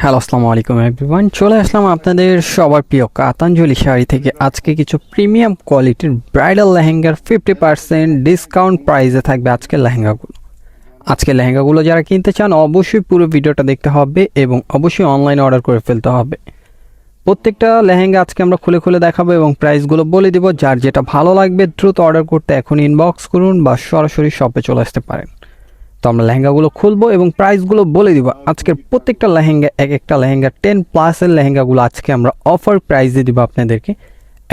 Hello আসসালামু আলাইকুম everyone, চলে আসলাম আপনাদের সবার প্রিয় কাতাঞ্জলি শাড়ি থেকে। আজকে কিছু প্রিমিয়াম কোয়ালিটির ব্রাইডাল লেহেঙ্গার 50% ডিসকাউন্ট প্রাইসে থাকবে আজকের লেহেঙ্গাগুলো। যারা কিনতে চান অবশ্যই পুরো ভিডিওটা দেখতে হবে এবং অবশ্যই অনলাইনে অর্ডার করে ফেলতে হবে। প্রত্যেকটা লেহেঙ্গা আজকে আমরা খুলে খুলে দেখাবো এবং প্রাইসগুলো বলে দিব। যার যেটা ভালো লাগবে দ্রুত অর্ডার করতে এখন ইনবক্স করুন বা সরাসরি শপে চলে আসতে পারেন। তো আমরা লেহেঙ্গাগুলো খুলবো এবং প্রাইসগুলো বলে দিব। আজকের প্রত্যেকটা লেহেঙ্গা একটা লেহেঙ্গা 10+ লেহেঙ্গাগুলো আজকে আমরা অফার প্রাইসে দিব আপনাদেরকে।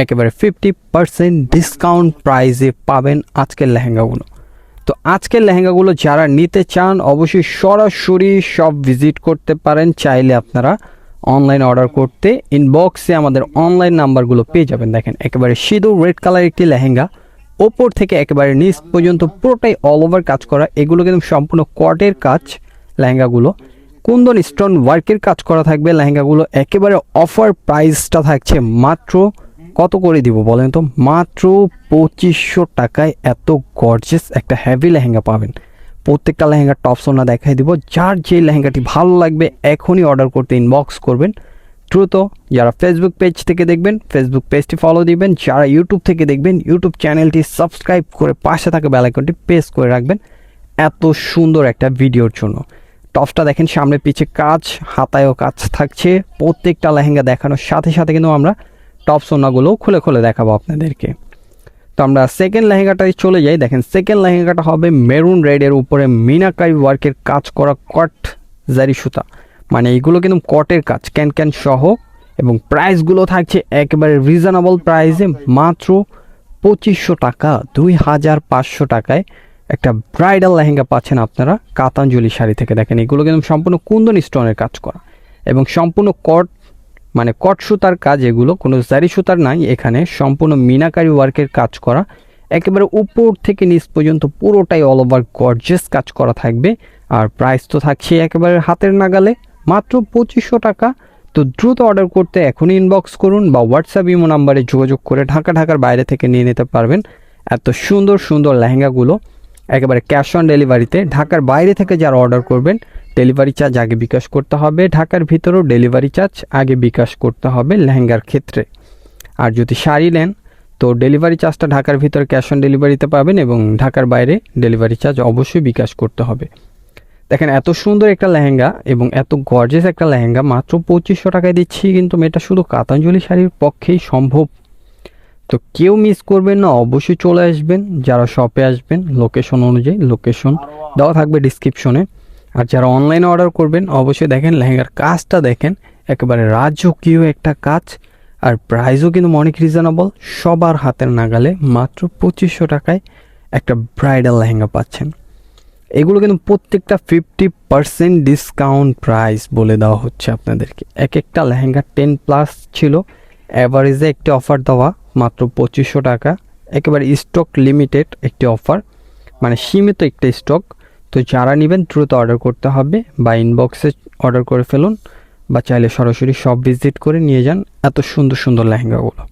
একেবারে 50% ডিসকাউন্ট প্রাইসে পাবেন আজকের লেহেঙ্গাগুলো। তো আজকের লেহেঙ্গাগুলো যারা নিতে চান অবশ্যই সরাসরি সব ভিজিট করতে পারেন। চাইলে আপনারা অনলাইন অর্ডার করতে ইনবক্সে আমাদের অনলাইন নাম্বারগুলো পেয়ে যাবেন। দেখেন একেবারে সিঁদুর রেড কালার একটি লেহেঙ্গা, ওপর থেকে একেবারে নিচ পর্যন্ত পুরোটাই অল ওভার কাজ করা। এগুলো কিন্তু সম্পূর্ণ কটের কাজ। লেহেঙ্গাগুলো কুন্দন স্টোন ওয়ার্কের কাজ করা থাকবে। লেহেঙ্গাগুলো একেবারে অফার প্রাইসটা থাকছে মাত্র কত করে দিব বলেন তো? মাত্র 2500 টাকায় এত গর্জিয়াস একটা হেভি লেহেঙ্গা পাবেন। প্রত্যেকটা লেহেঙ্গার টপসোনা দেখাই দিব। যার যে লেহেঙ্গাটি ভালো লাগবে এখনই অর্ডার করতে ইনবক্স করবেন দ্রুত। যারা ফেসবুক পেজ থেকে দেখবেন ফেসবুক পেজটি ফলো দিবেন। যারা ইউটিউব থেকে দেখবেন ইউটিউব চ্যানেলটি সাবস্ক্রাইব করে পাশে থাকা বেল আইকনটি প্রেস করে রাখবেন এত সুন্দর একটা ভিডিওর জন্য। টপসটা দেখেন সামনে পিছে কাজ, হাতায়ও কাজ থাকছে। প্রত্যেকটা লেহেঙ্গা দেখানোর সাথে সাথে কিন্তু আমরা টপসোনাগুলো খুলে খুলে দেখাবো আপনাদেরকে। তো আমরা সেকেন্ড লেহেঙ্গাটাই চলে যাই। দেখেন সেকেন্ড লেহেঙ্গাটা হবে মেরুন রেডের উপরে মিনাকারি ওয়ার্কের কাজ করা কট জারি সুতা, মানে এইগুলো কিন্তু কটের কাজ ক্যান সহ, এবং প্রাইসগুলো থাকছে একেবারে রিজনেবল প্রাইসে মাত্র 2500 টাকা। 2500 টাকায় একটা ব্রাইডাল লেহেঙ্গা পাচ্ছেন আপনারা কাতাঞ্জলি শাড়ি থেকে। দেখেন এগুলো কিন্তু সম্পূর্ণ কুন্দন স্টোনের কাজ করা এবং সম্পূর্ণ কট, মানে কট সুতার কাজ। এগুলো কোনো জারি সুতার নাই, এখানে সম্পূর্ণ মিনাকারি ওয়ার্কের কাজ করা। একেবারে উপর থেকে নিচ পর্যন্ত পুরোটাই অল ওভার গর্জিয়াস কাজ করা থাকবে। আর প্রাইস তো থাকছে একেবারে হাতের নাগালে মাত্র 2500 টাকা। তো দ্রুত অর্ডার করতে এখনই ইনবক্স করুন বা হোয়াটসঅ্যাপ ইমো নাম্বারে যোগাযোগ করে ঢাকার বাইরে থেকে নিয়ে নিতে পারবেন এত সুন্দর সুন্দর লেহেঙ্গাগুলো একেবারে ক্যাশ অন ডেলিভারিতে। ঢাকার বাইরে থেকে যারা অর্ডার করবেন ডেলিভারি চার্জ আগে বিকাশ করতে হবে। ঢাকার ভিতরেও ডেলিভারি চার্জ আগে বিকাশ করতে হবে লেহেঙ্গার ক্ষেত্রে। আর যদি শাড়ি নেন তো ডেলিভারি চার্জটা ঢাকার ভিতরে ক্যাশ অন ডেলিভারিতে পাবেন এবং ঢাকার বাইরে ডেলিভারি চার্জ অবশ্যই বিকাশ করতে হবে। দেখেন এত সুন্দর একটা লেহেঙ্গা এবং এত গর্জিয়াস একটা লেহেঙ্গা মাত্র 2500 টাকায় দিচ্ছি, কিন্তু এটা শুধু কাতাঞ্জলি শাড়ির পক্ষেই সম্ভব। তো কেউ মিস করবেন না, অবশ্যই চলে আসবেন। যারা শপে আসবেন লোকেশন অনুযায়ী, লোকেশন দেওয়া থাকবে ডিসক্রিপশনে। আর যারা অনলাইনে অর্ডার করবেন অবশ্যই দেখেন লেহেঙ্গার কাজটা দেখেন, একেবারে রাজকীয় একটা কাজ। আর প্রাইসও কিন্তু অনেক রিজনেবল, সবার হাতের নাগালে মাত্র 2500 টাকায় একটা ব্রাইডাল লেহেঙ্গা পাচ্ছেন। এগুলো কিন্তু প্রত্যেকটা 50% ডিসকাউন্ট প্রাইস বলে দেওয়া হচ্ছে আপনাদেরকে। একটা লেহেঙ্গা 10+ ছিল, অ্যাভারেজে একটি অফার দেওয়া মাত্র 2500 টাকা। একেবারে স্টক লিমিটেড একটি অফার, মানে সীমিত একটা স্টক। তো যারা নেবেন দ্রুত অর্ডার করতে হবে বা ইনবক্সে অর্ডার করে ফেলুন বা চাইলে সরাসরি শপ ভিজিট করে নিয়ে যান এত সুন্দর সুন্দর লেহেঙ্গাগুলো।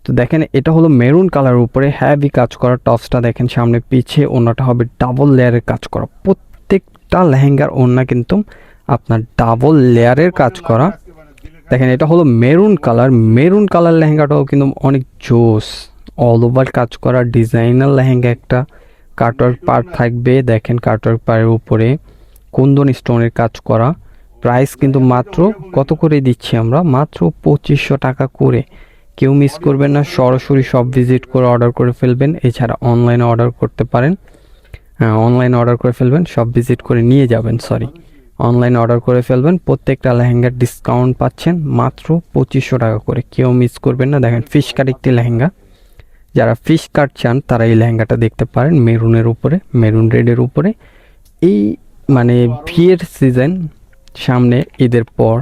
তো দেখেন এটা হলো মেরুন কালারের উপরে হ্যাভি কাজ করা। টপসটা দেখেন সামনে পিছে, ওড়নাটা হবে ডাবল লেয়ারের কাজ করা। প্রত্যেকটা লেহেঙ্গার ওড়না কিন্তু আপনার ডাবল লেয়ারের কাজ করা। দেখেন এটা হলো মেরুন কালার লেহেঙ্গাটাও কিন্তু অনেক জোস, অল ওভার কাজ করা ডিজাইনার লেহেঙ্গা একটা। কাটওয়ার্ক পার থাকবে, দেখেন কাটওয়ার্ক পারের উপরে কুন্দন স্টোনের কাজ করা। প্রাইস কিন্তু মাত্র কত করে দিচ্ছি আমরা? মাত্র 2500 টাকা করে। কেউ মিস করবেন না, সরাসরি সব ভিজিট করে অর্ডার করে ফেলবেন। এছাড়া অনলাইনে অর্ডার করতে পারেন, হ্যাঁ অনলাইনে অর্ডার করে ফেলবেন, সব ভিজিট করে নিয়ে যাবেন। অনলাইনে অর্ডার করে ফেলবেন। প্রত্যেকটা লেহেঙ্গার ডিসকাউন্ট পাচ্ছেন মাত্র 2500 টাকা করে। কেউ মিস করবেন না। দেখেন ফিশ কাট একটি লেহেঙ্গা, যারা ফিশ কাট চান তারা এই লেহেঙ্গাটা দেখতে পারেন মেরুনের উপরে, মেরুন রেডের উপরে। এই মানে বিয়ের সিজন সামনে, ঈদের পর,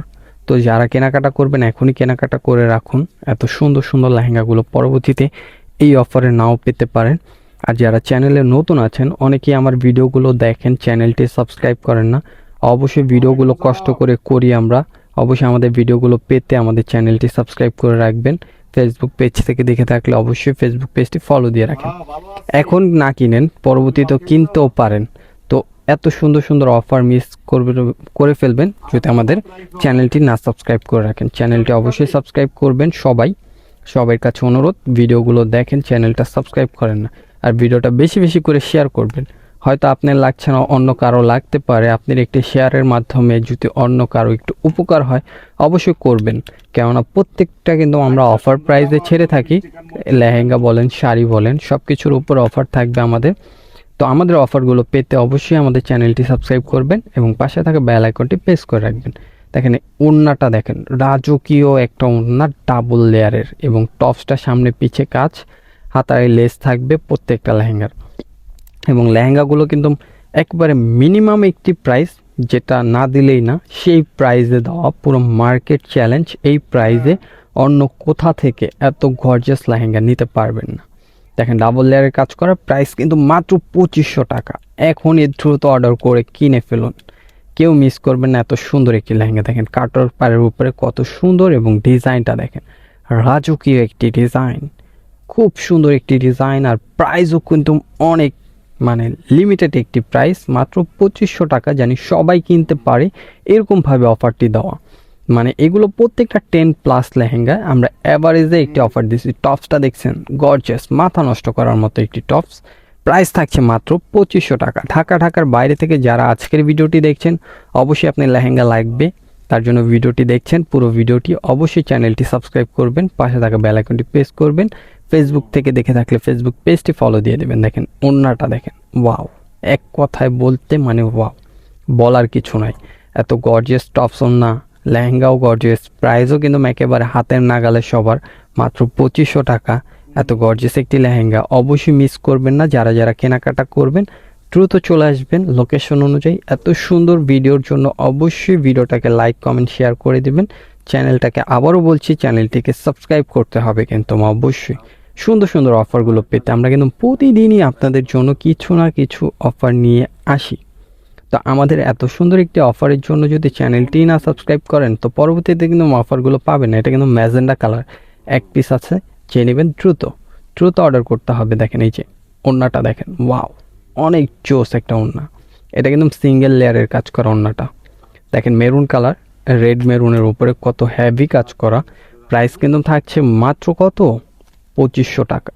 তো যারা কেনাকাটা করবেন এখনই কেনাকাটা করে রাখুন। এত সুন্দর সুন্দর লেহেঙ্গাগুলো পরবর্তীতে এই অফারে নাও পেতে পারেন। আর যারা চ্যানেলে নতুন আছেন, অনেকেই আমার ভিডিওগুলো দেখেন চ্যানেলটি সাবস্ক্রাইব করেন না। অবশ্যই ভিডিওগুলো কষ্ট করে করি আমরা, অবশ্যই আমাদের ভিডিওগুলো পেতে আমাদের চ্যানেলটি সাবস্ক্রাইব করে রাখবেন। ফেসবুক পেজ থেকে দেখে থাকলে অবশ্যই ফেসবুক পেজটি ফলো দিয়ে রাখেন। এখন না কিনেন পরবর্তীতে কিনতেও পারেন। তো এত সুন্দর সুন্দর অফার মিস করে ফেলবেন যদি আমাদের চ্যানেলটি না সাবস্ক্রাইব করে রাখেন। চ্যানেলটি অবশ্যই সাবস্ক্রাইব করবেন সবার কাছে অনুরোধ, ভিডিওগুলো দেখেন, চ্যানেলটা সাবস্ক্রাইব করেন না, আর ভিডিওটা বেশি বেশি করে শেয়ার করবেন। হয়তো আপনার লাগছে না, অন্য কারো লাগতে পারে, আপনার একটি শেয়ারের মাধ্যমে যদি অন্য কারো একটু উপকার হয় অবশ্যই করবেন, কেননা প্রত্যেকটা কিন্তু আমরা অফার প্রাইসে ছেড়ে থাকি। লেহেঙ্গা বলেন, শাড়ি বলেন, সব কিছুর উপর অফার থাকবে আমাদের। তো আমাদের অফারগুলো পেতে অবশ্যই আমাদের চ্যানেলটি সাবস্ক্রাইব করবেন এবং পাশে থাকা বেল আইকনটি প্রেস করে রাখবেন। দেখেন ওড়নাটা দেখেন, রাজকীয় একটা ওড়না, ডাবল লেয়ারের, এবং টপসটা সামনে পিছে কাজ, হাতায় লেস থাকবে প্রত্যেকটা লেহেঙ্গার। এবং লেহেঙ্গাগুলো কিন্তু একবারে মিনিমাম একটি প্রাইস, যেটা না দিলেই না, সেই প্রাইসে দেওয়া, পুরো মার্কেট চ্যালেঞ্জ। এই প্রাইসে অন্য কোথা থেকে এত গর্জিয়াস লেহেঙ্গা নিতে পারবেন না। দেখেন ডাবল লেয়ারের কাজ করার প্রাইস কিন্তু মাত্র 2500 টাকা। এখনই দ্রুত অর্ডার করে কিনে ফেলুন, কেউ মিস করবেন না এত সুন্দর একটি লেহেঙ্গা। দেখেন কাটার পাড়ের উপরে কত সুন্দর, এবং ডিজাইনটা দেখেন, রাজকীয় একটি ডিজাইন, খুব সুন্দর একটি ডিজাইন। আর প্রাইসও কিন্তু অনেক মানে লিমিটেড একটি প্রাইস, মাত্র 2500 টাকা। জানি সবাই কিনতে পারে, এরকমভাবে অফারটি দেওয়া। মানে এগুলো প্রত্যেকটা 10+ লেহেঙ্গা আমরা অ্যাভারেজে একটি অফার দিচ্ছি। টপসটা দেখছেন, গর্জিয়াস, মাথা নষ্ট করার মতো একটি টপস। প্রাইস থাকছে মাত্র 2500 টাকা। ঢাকার বাইরে থেকে যারা আজকের ভিডিওটি দেখছেন, অবশ্যই আপনার লেহেঙ্গা লাগবে, তার জন্য ভিডিওটি দেখছেন। পুরো ভিডিওটি অবশ্যই চ্যানেলটি সাবস্ক্রাইব করবেন, পাশে থাকা বেল আইকনটি প্রেস করবেন। ফেসবুক থেকে দেখে থাকলে ফেসবুক পেজটি ফলো দিয়ে দেবেন। দেখেন ওড়নাটা দেখেন, ওয়াও, এক কথায় বলতে মানে ওয়াও, বলার কিছু নাই। এত গর্জিয়াস টপস ওড়না, লেহেঙ্গাও গর্জিয়াস, প্রাইসও কিন্তু একেবারে হাতের নাগালে সবার, মাত্র 2500 টাকা। এত গর্জিয়াস একটি লেহেঙ্গা অবশ্যই মিস করবেন না। যারা কেনাকাটা করবেন দ্রুত চলে আসবেন লোকেশন অনুযায়ী। এত সুন্দর ভিডিওর জন্য অবশ্যই ভিডিওটাকে লাইক, কমেন্ট, শেয়ার করে দিবেন। চ্যানেলটাকে আবারও বলছি, চ্যানেলটিকে সাবস্ক্রাইব করতে হবে কিন্তু অবশ্যই। সুন্দর সুন্দর অফারগুলো পেতে আমরা কিন্তু প্রতিদিনই আপনাদের জন্য কিছু না কিছু অফার নিয়ে আসি। তো আমাদের এত সুন্দর একটি অফারের জন্য যদি চ্যানেলটি না সাবস্ক্রাইব করেন, তো পরবর্তীতে কিন্তু অফারগুলো পাবেন না। এটা কিন্তু ম্যাজেন্ডা কালার, এক পিস আছে, চেয়ে নেবেন, দ্রুত অর্ডার করতে হবে। দেখেন এই যে ওড়নাটা দেখেন, ওয়াও, অনেক জোস একটা ওড়না। এটা কিন্তু সিঙ্গেল লেয়ারের কাজ করা ওড়নাটা। দেখেন মেরুন কালার, রেড মেরুনের উপরে কত হেভি কাজ করা। প্রাইস কিন্তু থাকছে মাত্র কত, 2500 টাকা।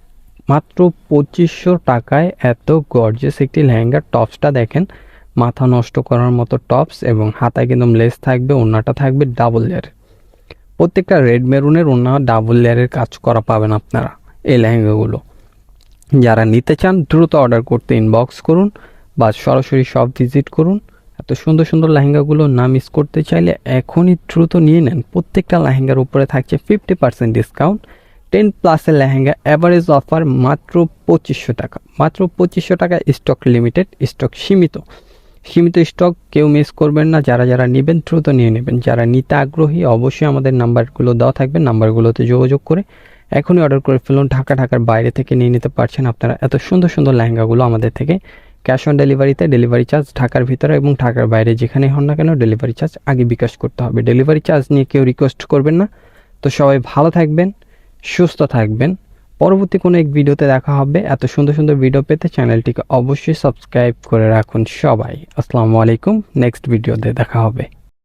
মাত্র 2500 টাকায় এত গর্জিয়াস একটি লেহেঙ্গা। টপসটা দেখেন, মাথা নষ্ট করার মতো টপস, এবং হাতায় কিন্তু লেস থাকবে, ওড়নাটা থাকবে ডাবল লেয়ার। প্রত্যেকটা রেড মেরুনের ওড়না ডাবল লেয়ারের কাজ করা পাবেন আপনারা এই লেহেঙ্গাগুলো। যারা নিতে চান দ্রুত অর্ডার করতে ইনবক্স করুন বা সরাসরি শপ ভিজিট করুন। এত সুন্দর সুন্দর লেহেঙ্গাগুলো না মিস করতে চাইলে এখনই দ্রুত নিয়ে নেন। প্রত্যেকটা লেহেঙ্গার উপরে থাকছে 50% ডিসকাউন্ট। 10+ লেহেঙ্গা অ্যাভারেজ অফার মাত্র 2500 টাকা। মাত্র 2500 টাকা। স্টক লিমিটেড, স্টক সীমিত স্টক, কেউ মিস করবেন না। যারা নেবেন দ্রুত নিয়ে নেবেন। যারা নিতে আগ্রহী অবশ্যই আমাদের নাম্বারগুলো দেওয়া থাকবে, নাম্বারগুলোতে যোগাযোগ করে এখনই অর্ডার করে ফেলুন। ঢাকার বাইরে থেকে নিয়ে নিতে পারছেন আপনারা এত সুন্দর সুন্দর লেহেঙ্গাগুলো আমাদের থেকে। ক্যাশ অন ডেলিভারিতে, ডেলিভারি চার্জ ঢাকার ভিতরে এবং ঢাকার বাইরে যেখানেই হন না কেন ডেলিভারি চার্জ আগে বিকাশ করতে হবে। ডেলিভারি চার্জ নিয়ে কেউ রিকোয়েস্ট করবেন না। তো সবাই ভালো থাকবেন, সুস্থ থাকবেন। পরবর্তী কোনো এক ভিডিওতে দেখা হবে। এত সুন্দর সুন্দর ভিডিও পেতে চ্যানেলটিকে অবশ্যই সাবস্ক্রাইব করে রাখুন সবাই। আসসালামু আলাইকুম, নেক্সট ভিডিওতে দেখা হবে।